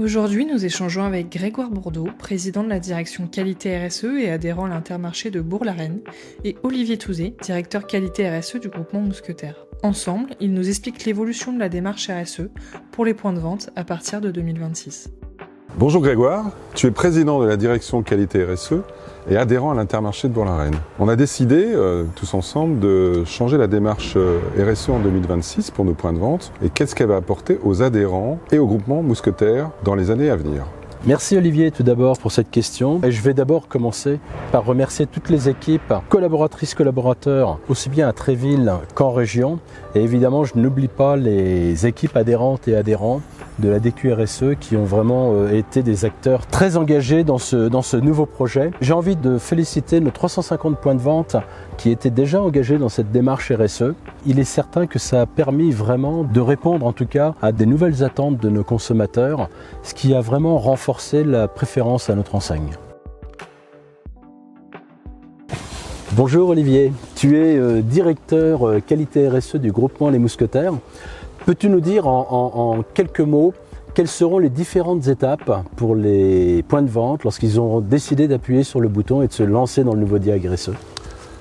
Aujourd'hui, nous échangeons avec Grégoire Bourdeau, président de la direction qualité RSE et adhérent à l'Intermarché de Bourg-la-Reine, et Olivier Touzé, directeur qualité RSE du groupement Mousquetaire. Ensemble, ils nous expliquent l'évolution de la démarche RSE pour les points de vente à partir de 2026. Bonjour Grégoire, tu es président de la direction qualité RSE et adhérent à l'Intermarché de Bourg-la-Reine. On a décidé, tous ensemble, de changer la démarche RSE en 2026 pour nos points de vente et qu'est-ce qu'elle va apporter aux adhérents et au groupement Mousquetaire dans les années à venir. Merci Olivier tout d'abord pour cette question. Et je vais d'abord commencer par remercier toutes les équipes, collaboratrices, collaborateurs, aussi bien à Tréville qu'en région. Et évidemment, je n'oublie pas les équipes adhérentes et adhérents de la DQRSE qui ont vraiment été des acteurs très engagés dans ce nouveau projet. J'ai envie de féliciter nos 350 points de vente qui étaient déjà engagés dans cette démarche RSE. Il est certain que ça a permis vraiment de répondre en tout cas à des nouvelles attentes de nos consommateurs, ce qui a vraiment renforcé la préférence à notre enseigne. Bonjour Olivier, tu es directeur qualité RSE du groupement Les Mousquetaires. Peux-tu nous dire en quelques mots quelles seront les différentes étapes pour les points de vente lorsqu'ils ont décidé d'appuyer sur le bouton et de se lancer dans le nouveau diag RSE?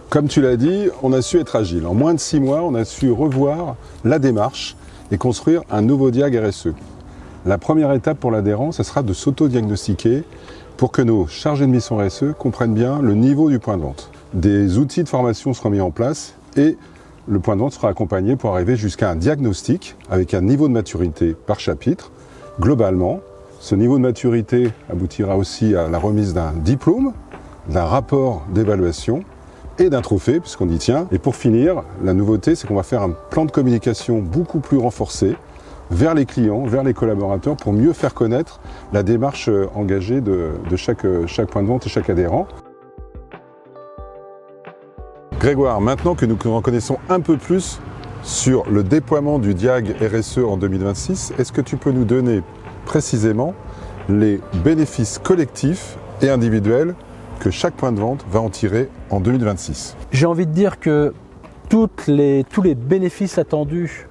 Comme tu l'as dit, on a su être agile. En moins de 6 mois, on a su revoir la démarche et construire un nouveau diag RSE. La première étape pour l'adhérent, ce sera de s'auto-diagnostiquer pour que nos chargés de mission RSE comprennent bien le niveau du point de vente. Des outils de formation seront mis en place et le point de vente sera accompagné pour arriver jusqu'à un diagnostic avec un niveau de maturité par chapitre. Globalement, ce niveau de maturité aboutira aussi à la remise d'un diplôme, d'un rapport d'évaluation et d'un trophée, puisqu'on y tient. Et pour finir, la nouveauté, c'est qu'on va faire un plan de communication beaucoup plus renforcé vers les clients, vers les collaborateurs, pour mieux faire connaître la démarche engagée de chaque point de vente et chaque adhérent. Grégoire, maintenant que nous en connaissons un peu plus sur le déploiement du diag RSE en 2026, est-ce que tu peux nous donner précisément les bénéfices collectifs et individuels que chaque point de vente va en tirer en 2026? J'ai envie de dire que tous les bénéfices attendus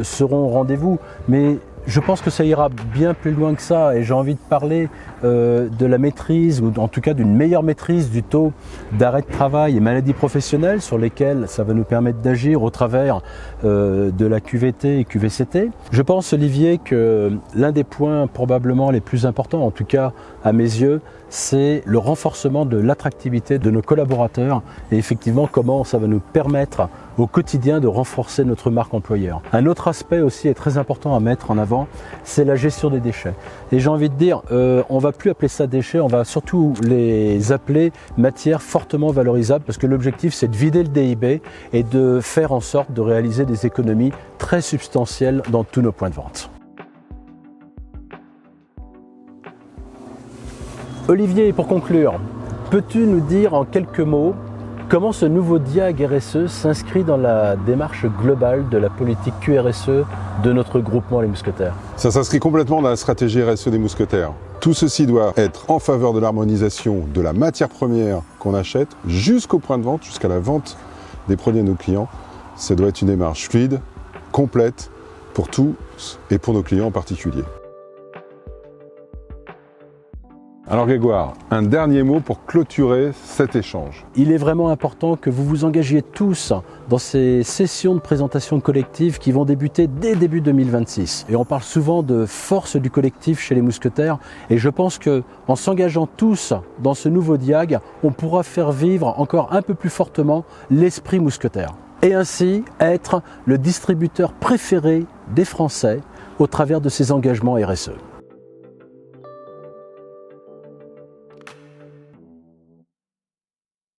seront au rendez-vous, mais je pense que ça ira bien plus loin que ça et j'ai envie de parler de la maîtrise ou en tout cas d'une meilleure maîtrise du taux d'arrêt de travail et maladies professionnelles sur lesquelles ça va nous permettre d'agir au travers de la QVT et QVCT. Je pense Olivier que l'un des points probablement les plus importants, en tout cas à mes yeux, c'est le renforcement de l'attractivité de nos collaborateurs et effectivement comment ça va nous permettre au quotidien de renforcer notre marque employeur. Un autre aspect aussi est très important à mettre en avant, c'est la gestion des déchets. Et j'ai envie de dire, on ne va plus appeler ça déchets, on va surtout les appeler matières fortement valorisables parce que l'objectif c'est de vider le DIB et de faire en sorte de réaliser des économies très substantielles dans tous nos points de vente. Olivier, pour conclure, peux-tu nous dire en quelques mots comment ce nouveau diag RSE s'inscrit dans la démarche globale de la politique QRSE de notre groupement Les Mousquetaires? Ça s'inscrit complètement dans la stratégie RSE des Mousquetaires. Tout ceci doit être en faveur de l'harmonisation de la matière première qu'on achète jusqu'au point de vente, jusqu'à la vente des produits à nos clients. Ça doit être une démarche fluide, complète pour tous et pour nos clients en particulier. Alors Grégoire, un dernier mot pour clôturer cet échange. Il est vraiment important que vous vous engagiez tous dans ces sessions de présentation collective qui vont débuter dès début 2026. Et on parle souvent de force du collectif chez les mousquetaires et je pense qu'en s'engageant tous dans ce nouveau diag, on pourra faire vivre encore un peu plus fortement l'esprit mousquetaire. Et ainsi être le distributeur préféré des Français au travers de ces engagements RSE.